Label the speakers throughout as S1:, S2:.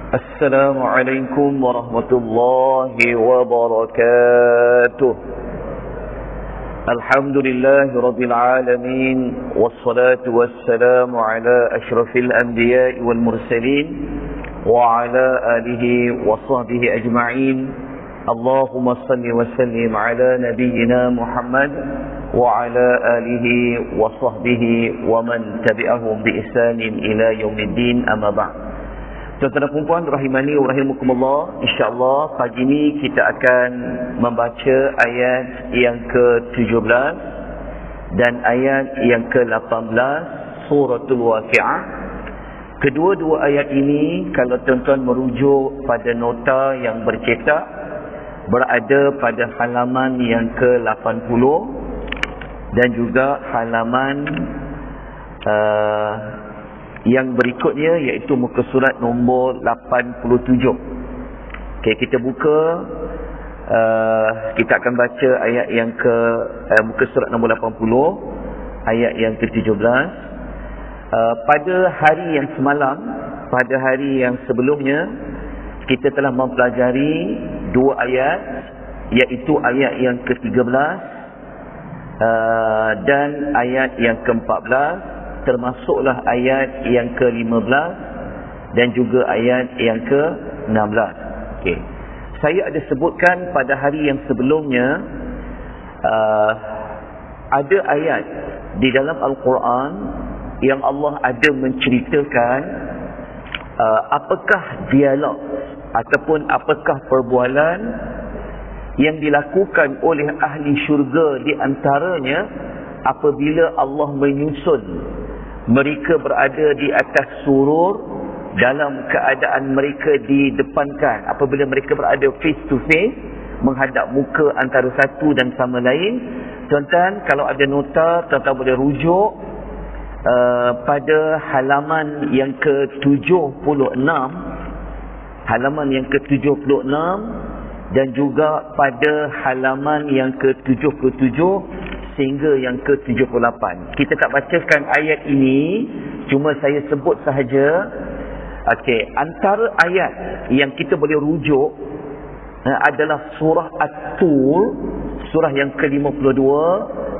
S1: السلام عليكم ورحمة الله وبركاته. الحمد لله رب العالمين، والصلاة والسلام على أشرف الأنبياء والمرسلين وعلى آله وصحبه أجمعين. اللهم صل وسلم على نبينا محمد وعلى آله وصحبه ومن تبعهم بإحسان إلى يوم الدين. أما بعد. Tuan-tuan dan puan-puan rahimani wa rahimakumullah, insya-Allah pagi ini kita akan membaca ayat yang ke-17 dan ayat yang ke-18 suratul Waqiah. Kedua-dua ayat ini kalau tuan-tuan merujuk pada nota yang bercetak, berada pada halaman yang ke-80 dan juga halaman yang berikutnya, iaitu muka surat nombor 87. Okey, kita buka, kita akan baca ayat yang muka surat nombor 80, ayat yang ke-17. Pada hari yang semalam, pada hari yang sebelumnya, kita telah mempelajari dua ayat, iaitu ayat yang ke-13 dan ayat yang ke-14, termasuklah ayat yang ke-15 dan juga ayat yang ke-16. Okey. Saya ada sebutkan pada hari yang sebelumnya, ada ayat di dalam Al-Quran yang Allah ada menceritakan apakah dialog ataupun apakah perbualan yang dilakukan oleh ahli syurga di antaranya apabila Allah menyusun mereka berada di atas surur dalam keadaan mereka didepankan, apabila mereka berada face to face, menghadap muka antara satu dan sama lain. Tuan-tuan, kalau ada nota, tuan-tuan boleh rujuk pada halaman yang ke-76, halaman yang ke-76 dan juga pada halaman yang ke-77 sehingga yang ke-78. Kita tak bacakan ayat ini, cuma saya sebut sahaja. Okey, antara ayat yang kita boleh rujuk adalah surah At-Tur, surah yang ke-52,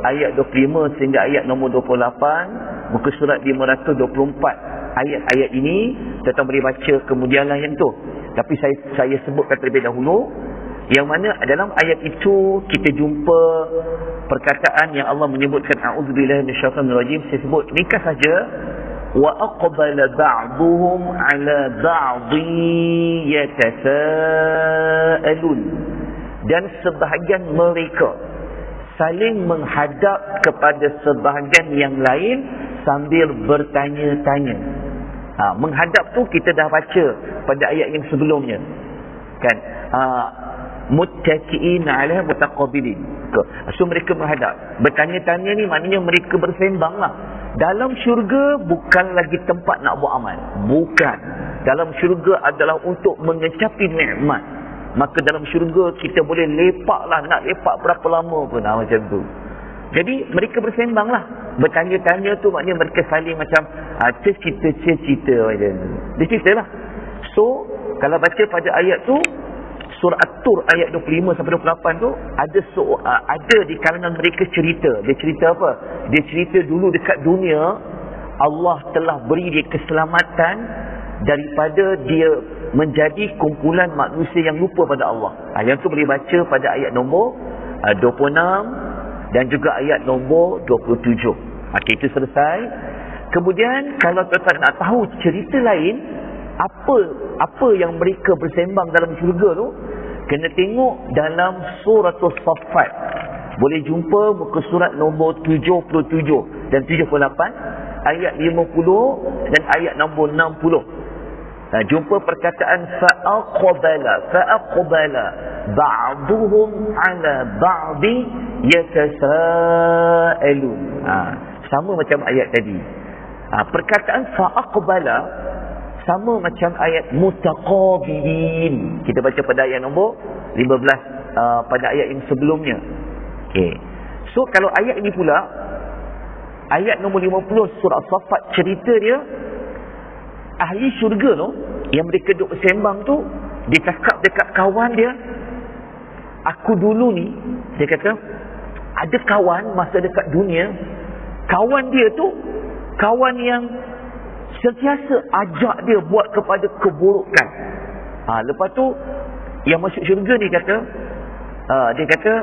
S1: ayat 25 sehingga ayat nombor 28, muka surat 524. Ayat-ayat ini kita boleh baca kemudianlah yang tu. Tapi saya sebutkan terlebih dahulu, yang mana dalam ayat itu kita jumpa perkataan yang Allah menyebutkan a'udzubillahi minasyaitanir rajim. Saya sebut nikah saja, wa aqbala ba'dhum 'ala ba'dhi yatasaalun, dan sebahagian mereka saling menghadap kepada sebahagian yang lain sambil bertanya-tanya. Menghadap tu kita dah baca pada ayat yang sebelumnya, kan? Muttaqi'ina 'ala mutaqabilin. So mereka menghadap. Bertanya-tanya ni maknanya mereka bersembang lah. Dalam syurga bukan lagi tempat nak buat amal. Bukan. Dalam syurga adalah untuk mengecapi nikmat. Maka dalam syurga kita boleh lepak lah. Nak lepak berapa lama pun macam tu. Jadi mereka bersembang lah. Bertanya-tanya tu maknanya mereka saling macam cerita-cerita macam tu. Dia cerita lah. So kalau baca pada ayat tu, surah At-Tur ayat 25 sampai 28 tu, ada di kalangan mereka cerita. Dia cerita apa? Dia cerita dulu dekat dunia Allah telah beri dia keselamatan daripada dia menjadi kumpulan manusia yang lupa pada Allah. Yang tu boleh baca pada ayat nombor 26 dan juga ayat nombor 27. Okey, itu selesai. Kemudian kalau tuan-tuan nak tahu cerita lain, apa yang mereka bersembang dalam syurga tu, kena tengok dalam suratul Saffat. Boleh jumpa muka surat nombor 77 dan 78, ayat 50 dan ayat nombor 60. Jumpa perkataan fa'aqbala ba'duhum 'ala ba'di yatasaalun. Sama macam ayat tadi. Perkataan fa'aqbala sama macam ayat mutaqabilin. Kita baca pada ayat nombor 15 pada ayat yang sebelumnya. Okey. So kalau ayat ini pula, ayat nombor 50 surah Saffat, cerita dia ahli syurga tu yang mereka duk bersembang tu, dia cakap dekat kawan dia, aku dulu ni, dia kata, ada kawan masa dekat dunia, kawan dia tu, kawan yang sentiasa ajak dia buat kepada keburukan. Lepas tu, yang masuk syurga ni kata, dia kata,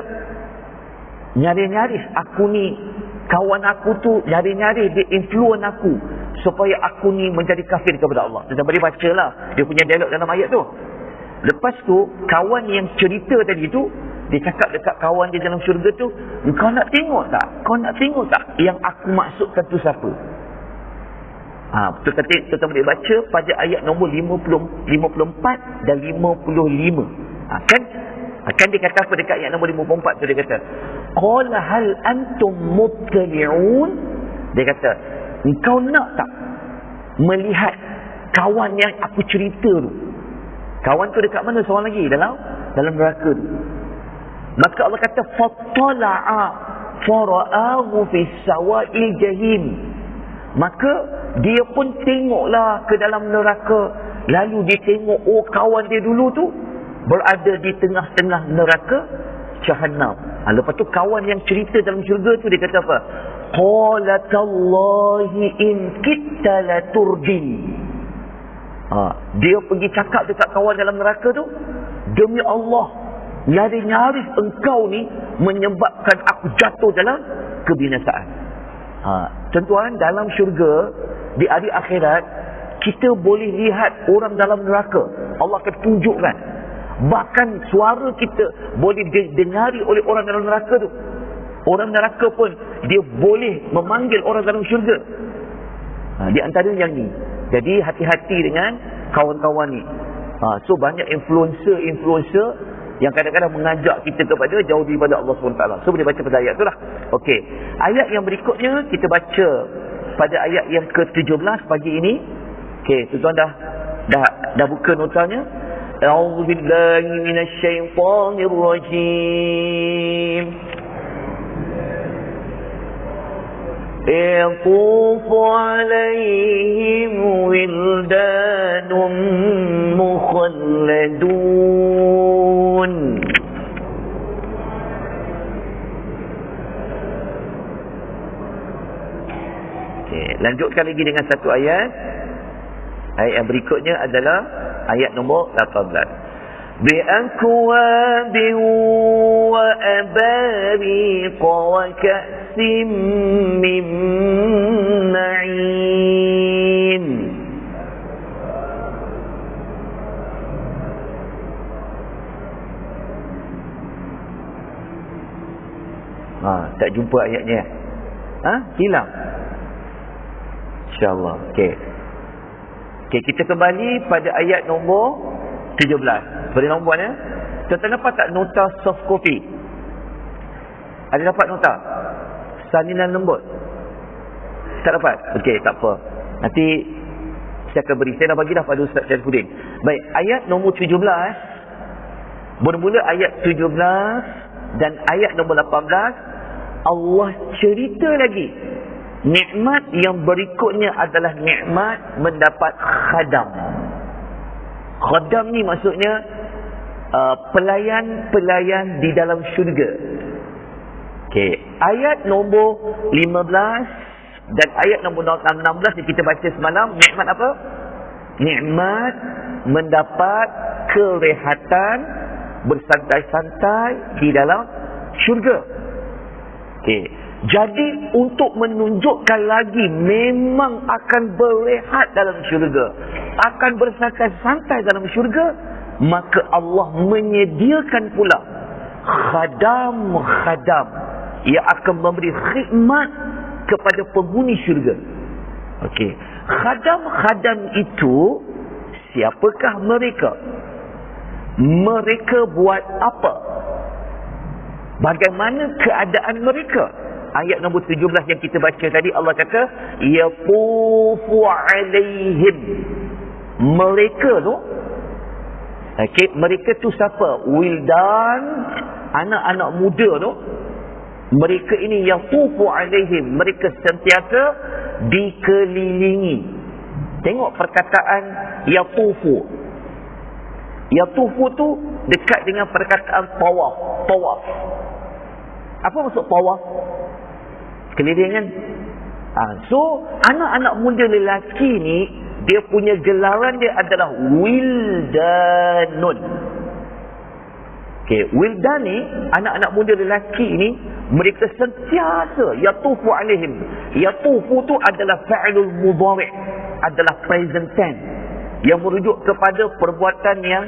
S1: nyaris-nyaris aku ni, kawan aku tu nyaris-nyaris dia influence aku supaya aku ni menjadi kafir kepada Allah. Tetapi dia baca lah dia punya dialog dalam ayat tu. Lepas tu kawan yang cerita tadi tu, dia cakap dekat kawan dia dalam syurga tu, kau nak tengok tak? Kau nak tengok tak yang aku maksudkan tu siapa? Kita boleh baca pada ayat nombor 54 dan 55. Kan dia kata apa dekat ayat nombor 54 tu, dia kata, qala hal antum muttali'un, dia kata, engkau nak tak melihat kawan yang aku cerita tu? Kawan tu dekat mana seorang lagi? Dalam neraka tu. Maka Allah kata, fattala'a fara'ahu fis sawa'il jahim. Maka dia pun tengoklah ke dalam neraka. Lalu dia tengok, kawan dia dulu tu berada di tengah-tengah neraka Jahannam. Lepas tu kawan yang cerita dalam syurga tu, dia kata apa? Qala tallahi in kitta la turdin. Dia pergi cakap dekat kawan dalam neraka tu, demi Allah, nyaris-nyaris engkau ni menyebabkan aku jatuh dalam kebinasaan. Tuan-tuan, dalam syurga, di hari akhirat, kita boleh lihat orang dalam neraka. Allah akan tunjukkan. Bahkan suara kita boleh didengari oleh orang dalam neraka tu. Orang neraka pun dia boleh memanggil orang dalam syurga. Di antara yang ni. Jadi hati-hati dengan kawan-kawan ni. So banyak influencer yang kadang-kadang mengajak kita kepada jauh daripada Allah SWT. So boleh baca pada ayat tu lah. Okey. Ayat yang berikutnya kita baca pada ayat yang ke-17 pagi ini. Okey, tuan-tuan dah buka notanya. A'udzu billahi minasy syaithanir rajim. يطوف عليهم ولدان مخلدون. Lanjutkan lagi dengan satu ayat. Ayat yang berikutnya adalah ayat nombor 18. Bi'akwabin wa abariq wa ka'sim min ma'in. Tak jumpa ayatnya. Hilang. InsyaAllah. Okey, kita kembali pada ayat nombor 17. Boleh nombor ya? Tuan-tuan dapat tak nota soft copy? Ada dapat nota? Salinan lembut? Tak dapat? Okey, tak apa. Nanti saya akan beri. Saya dah bagi dah pada Ustaz Syarifuddin. Baik, ayat nombor 17. Bermula ayat 17 dan ayat nombor 18. Allah cerita lagi. Nikmat yang berikutnya adalah nikmat mendapat khadam. Khadam ni maksudnya pelayan-pelayan di dalam syurga. Okey, ayat nombor 15 dan ayat nombor 16 yang kita baca semalam, nikmat apa? Nikmat mendapat kerehatan, bersantai-santai di dalam syurga. Okey. Jadi untuk menunjukkan lagi memang akan berehat dalam syurga, akan bersantai-santai dalam syurga, maka Allah menyediakan pula khadam-khadam yang akan memberi khidmat kepada penghuni syurga. Okey, khadam-khadam itu siapakah mereka? Mereka buat apa? Bagaimana keadaan mereka? Ayat nombor 17 yang kita baca tadi, Allah kata yatufu alaihim. Mereka tu, okey, mereka tu siapa? Wildan, anak-anak muda tu. Mereka ini yatufu alaihim, mereka sentiasa dikelilingi. Tengok perkataan yatufu. Yatufu tu dekat dengan perkataan tawaf. Tawaf. Apa maksud tawaf? Keliling kan? So, anak-anak muda lelaki ni, dia punya gelaran dia adalah wildanun. Wildan ni, anak-anak muda lelaki ni, mereka sentiasa yatufu alaihim. Yatufu tu adalah fa'ilul mudhari', adalah present tense yang merujuk kepada perbuatan yang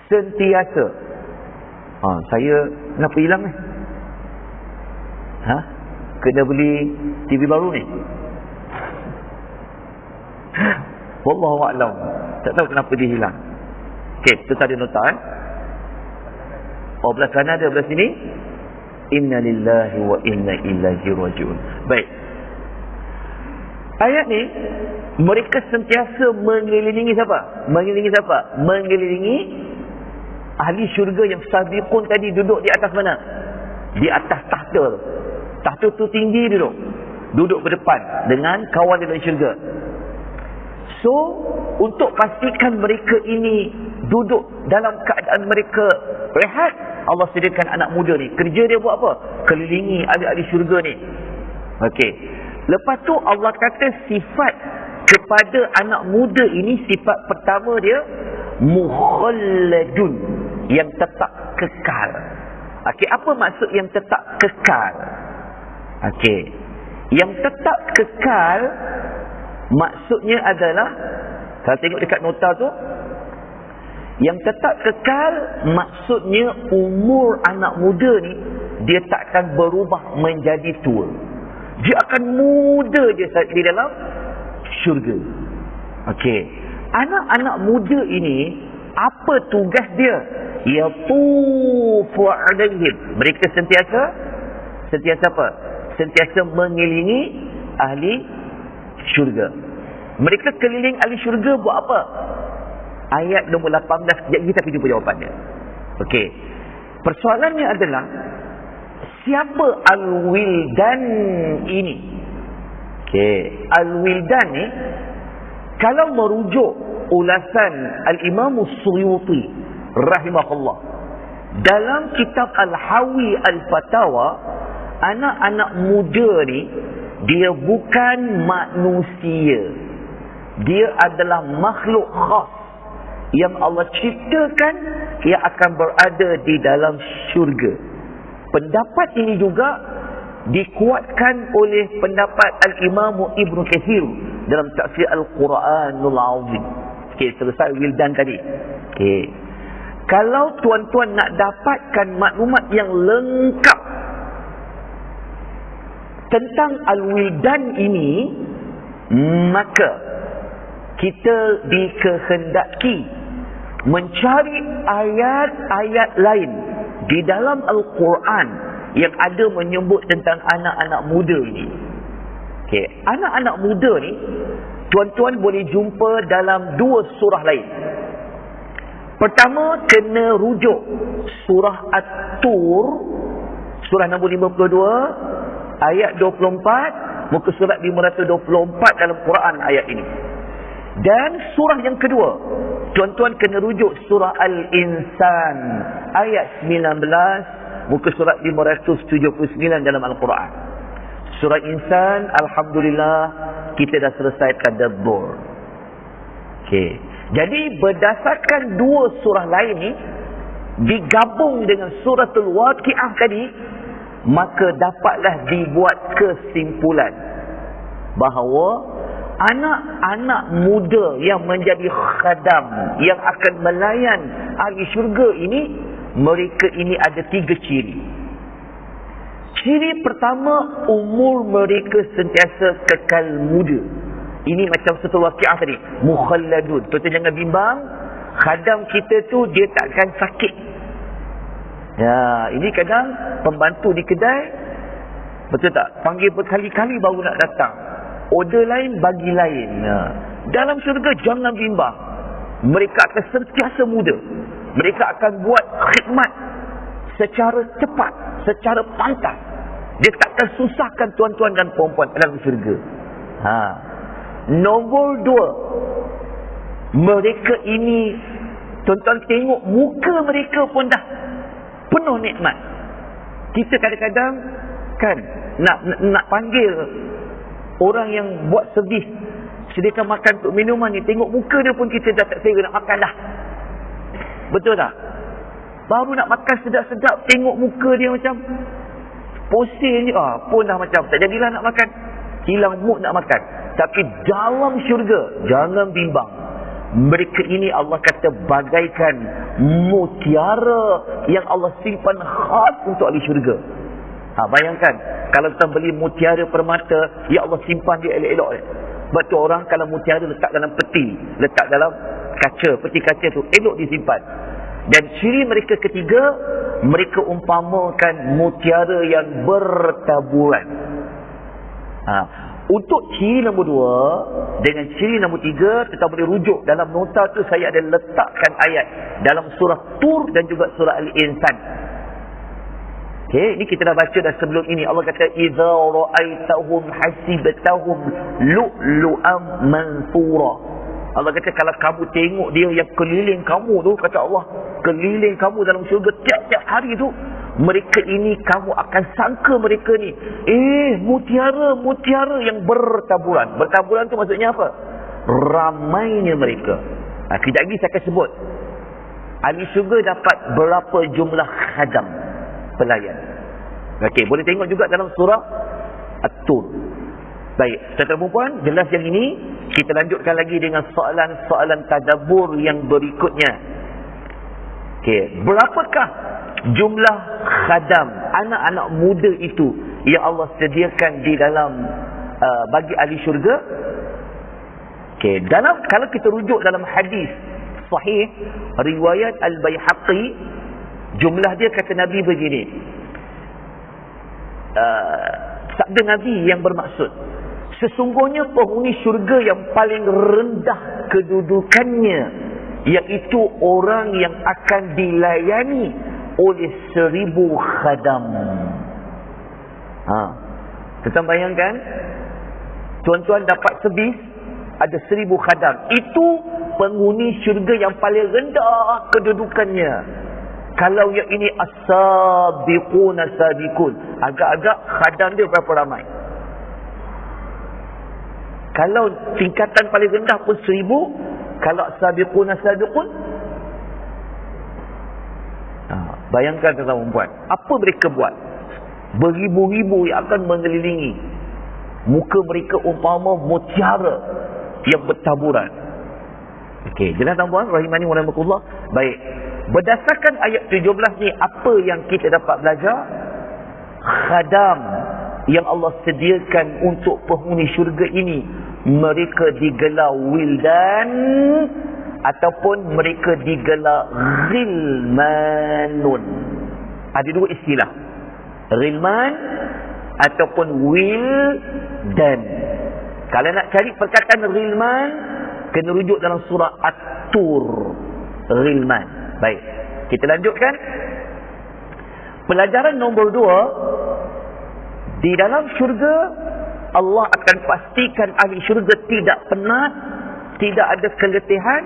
S1: sentiasa. Saya kenapa hilang ni? Kena beli TV baru ni? Wallahu a'lam. Tak tahu kenapa dia hilang. Kita ada nota belah kanan ada, belah sini. Inna lillahi wa inna ilaihi raji'un. Baik. Ayat ni, mereka sentiasa mengelilingi siapa? Mengelilingi siapa? Mengelilingi ahli syurga yang sabiqun tadi duduk di atas mana? Di atas tahta. Tahta tu tinggi duduk. Duduk berdepan dengan kawan dalam syurga. So, untuk pastikan mereka ini duduk dalam keadaan mereka rehat, Allah sediakan anak muda ni. Kerja dia buat apa? Kelilingi ahli-ahli syurga ni. Okey. Lepas tu Allah kata sifat kepada anak muda ini, sifat pertama dia mukhalladun, yang tetap kekal. Okey, apa maksud yang tetap kekal? Okey. Yang tetap kekal maksudnya adalah, kalau tengok dekat nota tu, yang tetap kekal maksudnya umur anak muda ni dia takkan berubah menjadi tua. Dia akan muda je di dalam syurga. Okey. Anak-anak muda ini, apa tugas dia? Yatufu alaihim. Mereka sentiasa apa? Sentiasa mengelilingi ahli syurga. Mereka keliling ahli syurga buat apa? Ayat nombor 18. Sekejap kita pergi jumpa jawapannya. Okey. Persoalannya adalah, siapa Al-Wildan ini? Okey. Al-Wildan ni, kalau merujuk ulasan Al-Imam Suyuti rahimahullah, dalam kitab Al-Hawi Al-Fatawa, anak-anak muda ni, dia bukan manusia. Dia adalah makhluk khas yang Allah ciptakan yang akan berada di dalam syurga. Pendapat ini juga dikuatkan oleh pendapat Al-Imam Ibn Kathir dalam tafsir Al-Quranul Azim. Okey, selesai Wildan tadi. Okey. Kalau tuan-tuan nak dapatkan maklumat yang lengkap tentang Al-Wildan ini, maka kita dikehendaki mencari ayat-ayat lain di dalam Al-Quran yang ada menyebut tentang anak-anak muda ini. Okay. Anak-anak muda ni, tuan-tuan boleh jumpa dalam dua surah lain. Pertama, kena rujuk surah At-Tur, surah nombor 52, ayat 24, muka surat 524 dalam Quran ayat ini. Dan surah yang kedua, tuan-tuan kena rujuk surah Al-Insan ayat 19, muka surat 579 dalam Al-Quran. Surah Insan, alhamdulillah kita dah selesai tadabbur. Okey. Jadi berdasarkan dua surah lain ni digabung dengan suratul Waqiah tadi, maka dapatlah dibuat kesimpulan bahawa anak-anak muda yang menjadi khadam, yang akan melayan ahli syurga ini, mereka ini ada 3 ciri. Ciri pertama, umur mereka sentiasa kekal muda. Ini macam satu Waqiah tadi, mukhalladun. Tuan-tuan jangan bimbang, khadam kita tu dia takkan sakit. Ya, ini kadang pembantu di kedai, betul tak? Panggil berkali-kali baru nak datang. Order lain bagi lain. Dalam syurga jangan bimbang. Mereka akan sentiasa muda. Mereka akan buat khidmat secara cepat, secara pantas. Dia takkan susahkan tuan-tuan dan puan-puan dalam syurga. Nombor 2, mereka ini, tuan-tuan tengok muka mereka pun dah penuh nikmat. Kita kadang-kadang kan nak panggil orang yang buat servis, sediakan makan untuk minuman ni, tengok muka dia pun kita dah tak selera nak makan dah. Betul tak? Baru nak makan sedap-sedap, tengok muka dia macam posin je, pun dah macam tak jadilah nak makan, hilang mood nak makan. Tapi dalam syurga, jangan bimbang, mereka ini Allah kata bagaikan mutiara yang Allah simpan khas untuk ahli syurga. Bayangkan kalau kita beli mutiara permata, ya Allah simpan dia elok-elok dia. Sebab tu orang kalau mutiara letak dalam peti, letak dalam kaca, peti kaca tu elok disimpan. Dan ciri mereka ketiga, mereka umpamakan mutiara yang bertaburan. Untuk ciri nombor 2 dengan ciri nombor 3, kita boleh rujuk dalam nota tu. Saya ada letakkan ayat dalam surah Tur dan juga surah Al-Insan. Okey, ini kita dah baca dah sebelum ini. Allah kata idza ra'aitahum hasibtahum lu'lu'am mansura. Allah kata kalau kamu tengok dia yang keliling kamu tu, kata Allah, keliling kamu dalam syurga tiap-tiap hari tu, mereka ini kamu akan sangka mereka ni mutiara-mutiara yang bertaburan. Bertaburan tu maksudnya apa? Ramainya mereka. Kejap lagi saya akan sebut ahli syurga dapat berapa jumlah khadam, pelayan. Okey, boleh tengok juga dalam surah At-Tur. Baik, tuan-tuan puan, jelas yang ini. Kita lanjutkan lagi dengan soalan-soalan tadabbur yang berikutnya. Okey, berapakah jumlah khadam, anak-anak muda itu yang Allah sediakan di dalam bagi ahli syurga? Okey, kalau kita rujuk dalam hadis sahih riwayat Al-Baihaqi, jumlah dia kata Nabi begini. Sabda Nabi yang bermaksud, sesungguhnya penghuni syurga yang paling rendah kedudukannya, iaitu orang yang akan dilayani oleh 1000 khadam. Kita bayangkan, tuan-tuan dapat servis, ada 1000 khadam. Itu penghuni syurga yang paling rendah kedudukannya. Kalau yang ini as-sabiqun as-sabiqun, agak-agak khadam dia berapa ramai? Kalau tingkatan paling rendah pun 1000, kalau as-sabiqun as-sabiqun, bayangkan tuan-tuan puan, apa mereka buat? Beribu-ribu yang akan mengelilingi. Muka mereka umpama mutiara yang bertaburan. Okey, jelas tuan-tuan rahimani wa rahmatullah. Baik, berdasarkan ayat 17 ni, apa yang kita dapat belajar? Khadam yang Allah sediakan untuk penghuni syurga ini, mereka digelar wildan ataupun mereka digelar ghilmanun. Ada dua istilah, ghilman ataupun wildan. Kalau nak cari perkataan ghilman, kena rujuk dalam surah At-Tur. Ghilman. Baik, kita lanjutkan. Pelajaran nombor 2, di dalam syurga Allah akan pastikan ahli syurga tidak penat, tidak ada keletihan.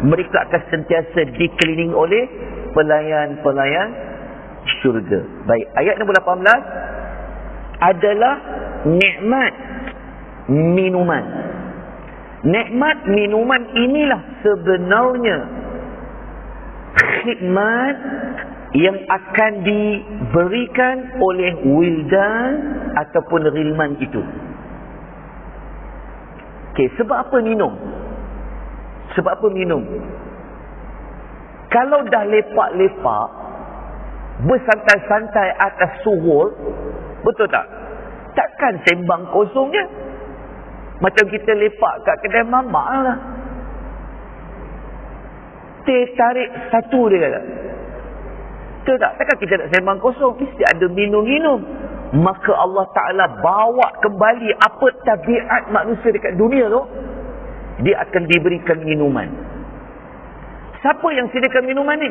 S1: Mereka akan sentiasa dikelilingi oleh pelayan-pelayan syurga. Baik, ayat nombor 18 adalah nikmat minuman. Nikmat minuman inilah sebenarnya khidmat yang akan diberikan oleh wildan ataupun ghilman itu. Okey, sebab apa minum? Sebab apa minum? Kalau dah lepak-lepak, bersantai-santai atas suhur, betul tak? Takkan sembang kosongnya. Macam kita lepak kat kedai mamak lah. Teh tarik satu dia kata. Betul tak? Takkan kita nak sembang kosong. Mesti ada minum-minum. Maka Allah Ta'ala bawa kembali apa tabiat manusia dekat dunia tu. Dia akan diberikan minuman. Siapa yang sediakan minuman ni?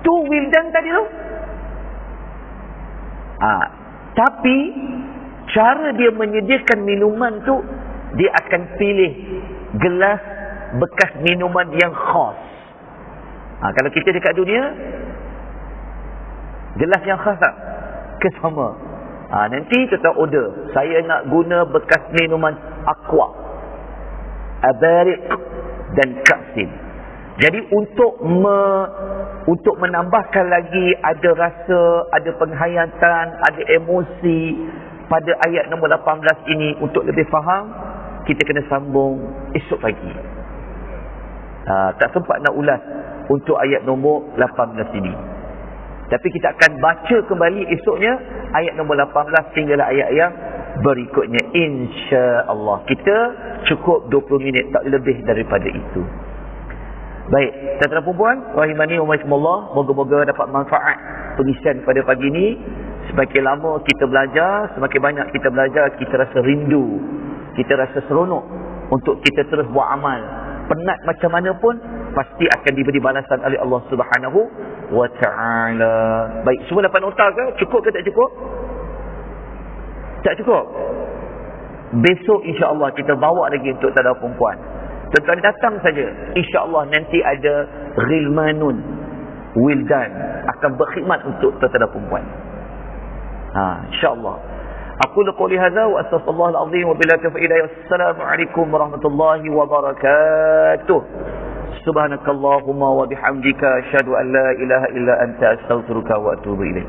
S1: Tu wildan tadi tu. Tapi Cara dia menyediakan minuman tu, dia akan pilih gelas bekas minuman yang khas. Kalau kita dekat dunia, gelas yang khas tak? Kesama. Nanti kita order, saya nak guna bekas minuman aqua, abariq dan kapsin. Jadi untuk menambahkan lagi ada rasa, ada penghayatan, ada emosi pada ayat nombor 18 ini, untuk lebih faham, kita kena sambung esok pagi. Tak sempat nak ulas untuk ayat nombor 18 ini. Tapi kita akan baca kembali esoknya ayat nombor 18 sehinggalah ayat yang berikutnya, insya-Allah. Kita cukup 20 minit, tak lebih daripada itu. Baik, tuan-tuan perempuan rahimani wa rahimakumullah, moga-moga dapat manfaat pengisian pada pagi ini. Semakin lama kita belajar, semakin banyak kita belajar, kita rasa rindu, kita rasa seronok untuk kita terus buat amal. Penat macam mana pun pasti akan diberi balasan oleh Allah Subhanahu wa taala. Baik, semua dapat nota ke? Cukup ke tak cukup? Tak cukup. Besok insya-Allah kita bawa lagi untuk tuan-tuan perempuan. Tuan-tuan datang saja. Insya-Allah nanti ada ghilmanun wildan akan berkhidmat untuk tuan-tuan perempuan. Insya-Allah. Aku qouli hadza wa astaghfirullah al-azim wa billahi taufiq. Assalamualaikum warahmatullahi wabarakatuh. Subhanakallahumma wa bihamdika asyhadu an la ilaha illa anta astaghfiruka wa atubu ilaik.